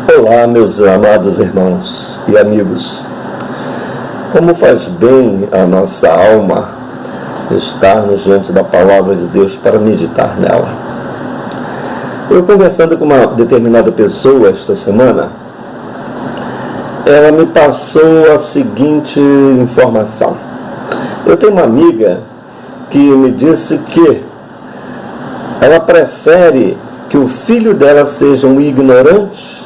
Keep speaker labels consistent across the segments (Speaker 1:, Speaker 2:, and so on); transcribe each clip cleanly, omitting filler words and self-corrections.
Speaker 1: Olá, meus amados irmãos e amigos. Como faz bem a nossa alma estarmos diante da palavra de Deus para meditar nela. Eu conversando com uma determinada pessoa esta semana, ela me passou a seguinte informação. Eu tenho uma amiga que me disse que ela prefere que o filho dela seja um ignorante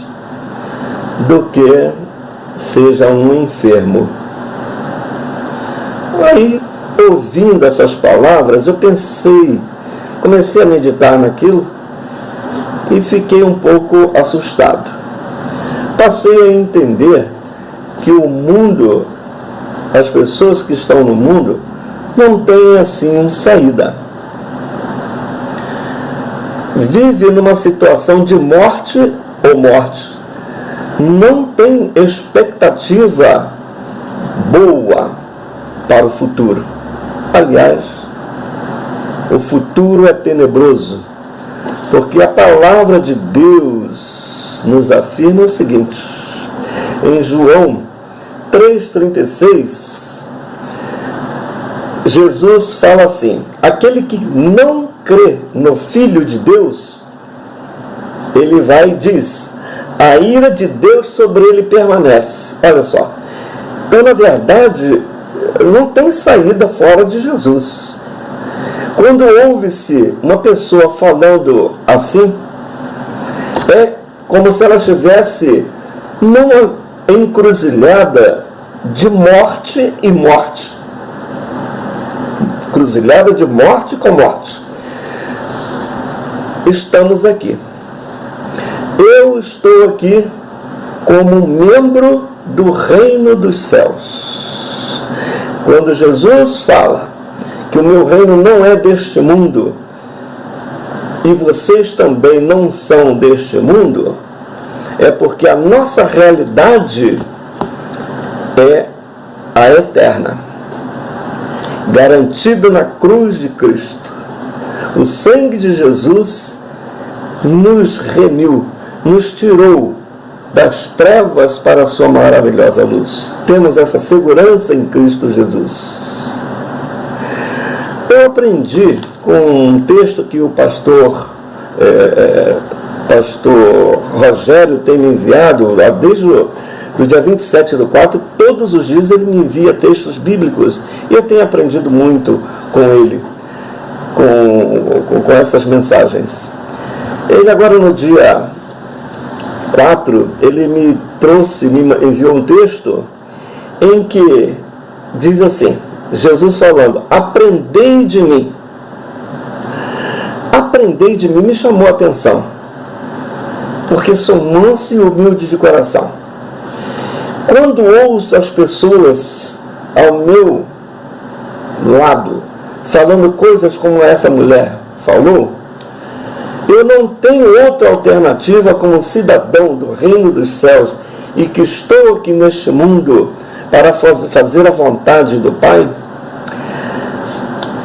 Speaker 1: do que seja um enfermo. Aí, ouvindo essas palavras, eu comecei a meditar naquilo e fiquei um pouco assustado. Passei a entender que o mundo, as pessoas que estão no mundo, não têm assim saída. Vive numa situação de morte ou morte. Não tem expectativa boa para o futuro. Aliás, o futuro é tenebroso, porque a palavra de Deus nos afirma o seguinte, em João 3,36, Jesus fala assim: aquele que não crê no Filho de Deus, ele vai e diz, a ira de Deus sobre ele permanece. Olha só. Então, na verdade, não tem saída fora de Jesus. Quando ouve-se uma pessoa falando assim, é como se ela estivesse numa encruzilhada de morte e morte. Encruzilhada de morte com morte. Estamos aqui. Eu estou aqui como membro do reino dos céus. Quando Jesus fala que o meu reino não é deste mundo e vocês também não são deste mundo, é porque a nossa realidade é a eterna, garantida na cruz de Cristo. O sangue de Jesus nos remiu, nos tirou das trevas para a sua maravilhosa luz. Temos essa segurança em Cristo Jesus. Eu aprendi com um texto que o pastor Rogério tem me enviado, desde o dia 27/4, todos os dias ele me envia textos bíblicos, e eu tenho aprendido muito com ele, com essas mensagens. Ele agora no dia 4, ele me enviou um texto em que diz assim, Jesus falando, aprendei de mim. Aprendei de mim me chamou a atenção, porque sou manso e humilde de coração. Quando ouço as pessoas ao meu lado falando coisas como essa mulher falou, eu não tenho outra alternativa como cidadão do reino dos céus e que estou aqui neste mundo para fazer a vontade do Pai.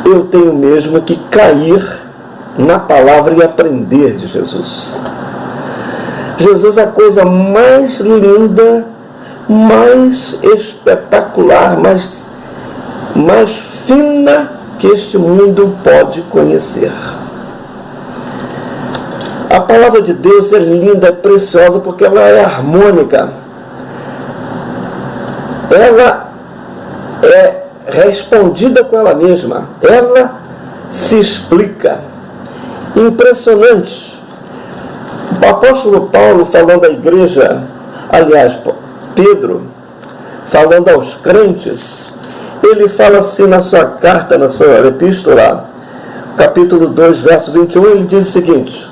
Speaker 1: Eu tenho mesmo que cair na palavra e aprender de Jesus. Jesus é a coisa mais linda, mais espetacular, mais fina que este mundo pode conhecer. A palavra de Deus é linda, é preciosa, porque ela é harmônica. Ela é respondida com ela mesma. Ela se explica. Impressionante. O apóstolo Paulo falando à igreja, aliás, Pedro, falando aos crentes, ele fala assim na sua carta, na sua epístola, capítulo 2, verso 21, ele diz o seguinte,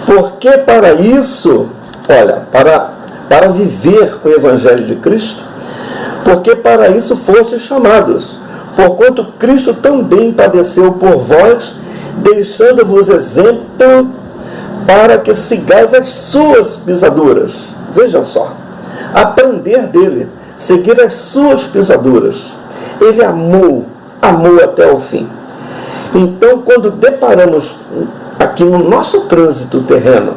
Speaker 1: porque para isso, olha, para viver o Evangelho de Cristo, porque para isso fostes chamados, porquanto Cristo também padeceu por vós, deixando-vos exemplo para que sigais as suas pisaduras. Vejam só, aprender dele, seguir as suas pisaduras. Ele amou até o fim. Então, quando deparamos aqui no nosso trânsito terreno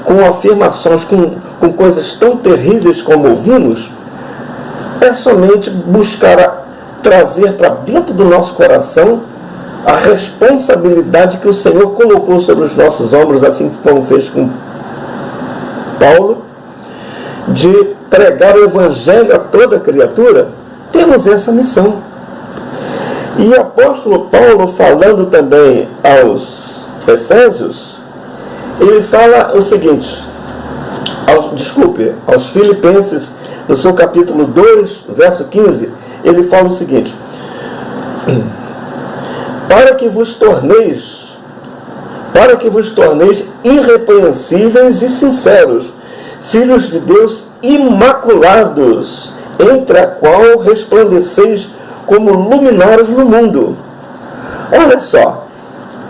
Speaker 1: com afirmações, com coisas tão terríveis como ouvimos, é somente buscar trazer para dentro do nosso coração a responsabilidade que o Senhor colocou sobre os nossos ombros, assim como fez com Paulo, de pregar o Evangelho a toda criatura. Temos essa missão. E o apóstolo Paulo, falando também aos Efésios, ele fala o seguinte, aos Filipenses, no seu capítulo 2, verso 15, ele fala o seguinte: para que vos torneis irrepreensíveis e sinceros, filhos de Deus imaculados, entre a qual resplandeceis como luminares no mundo. Olha só,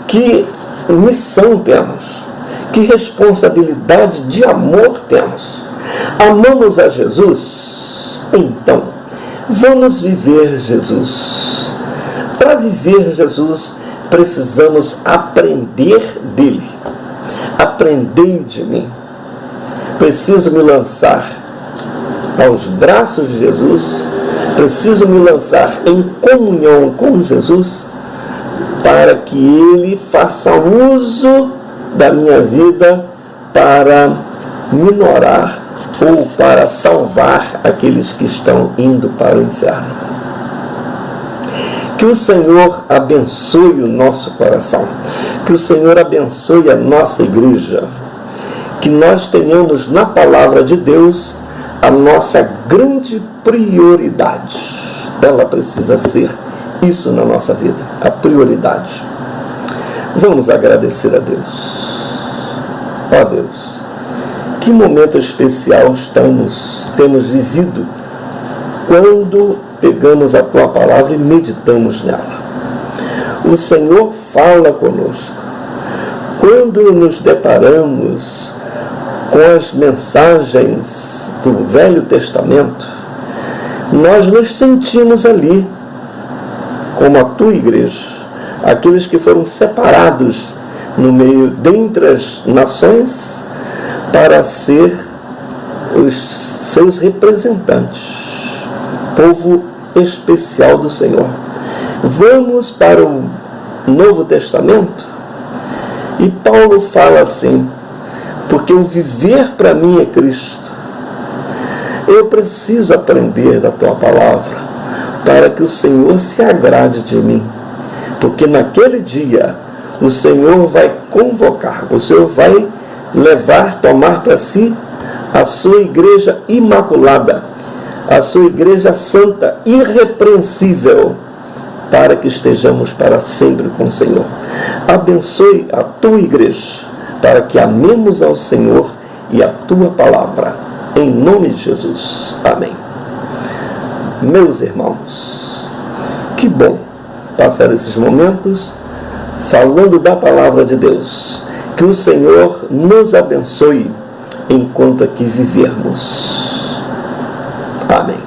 Speaker 1: que missão temos, que responsabilidade de amor temos. Amamos a Jesus? Então, vamos viver Jesus. Para viver Jesus, precisamos aprender dele. Aprendei de mim. Preciso me lançar aos braços de Jesus, preciso me lançar em comunhão com Jesus, para que ele faça uso da minha vida para minorar ou para salvar aqueles que estão indo para o inferno. Que o Senhor abençoe o nosso coração, que o Senhor abençoe a nossa igreja, que nós tenhamos na palavra de Deus a nossa grande prioridade. Ela precisa ser isso na nossa vida, a prioridade. Vamos agradecer a Deus. Ó Deus, que momento especial temos vivido quando pegamos a Tua palavra e meditamos nela. O Senhor fala conosco. Quando nos deparamos com as mensagens do Velho Testamento, nós nos sentimos ali como a Tua igreja, aqueles que foram separados no meio dentre as nações para ser os seus representantes, povo especial do Senhor. Vamos para o Novo Testamento e Paulo fala assim: porque o viver para mim é Cristo. Eu preciso aprender da Tua palavra para que o Senhor se agrade de mim, porque naquele dia o Senhor vai convocar, o Senhor vai tomar para si a sua igreja imaculada, a sua igreja santa, irrepreensível, para que estejamos para sempre com o Senhor. Abençoe a Tua igreja, para que amemos ao Senhor e a Tua palavra, em nome de Jesus. Amém. Meus irmãos, que bom passar esses momentos falando da palavra de Deus. Que o Senhor nos abençoe enquanto aqui vivermos. Amém.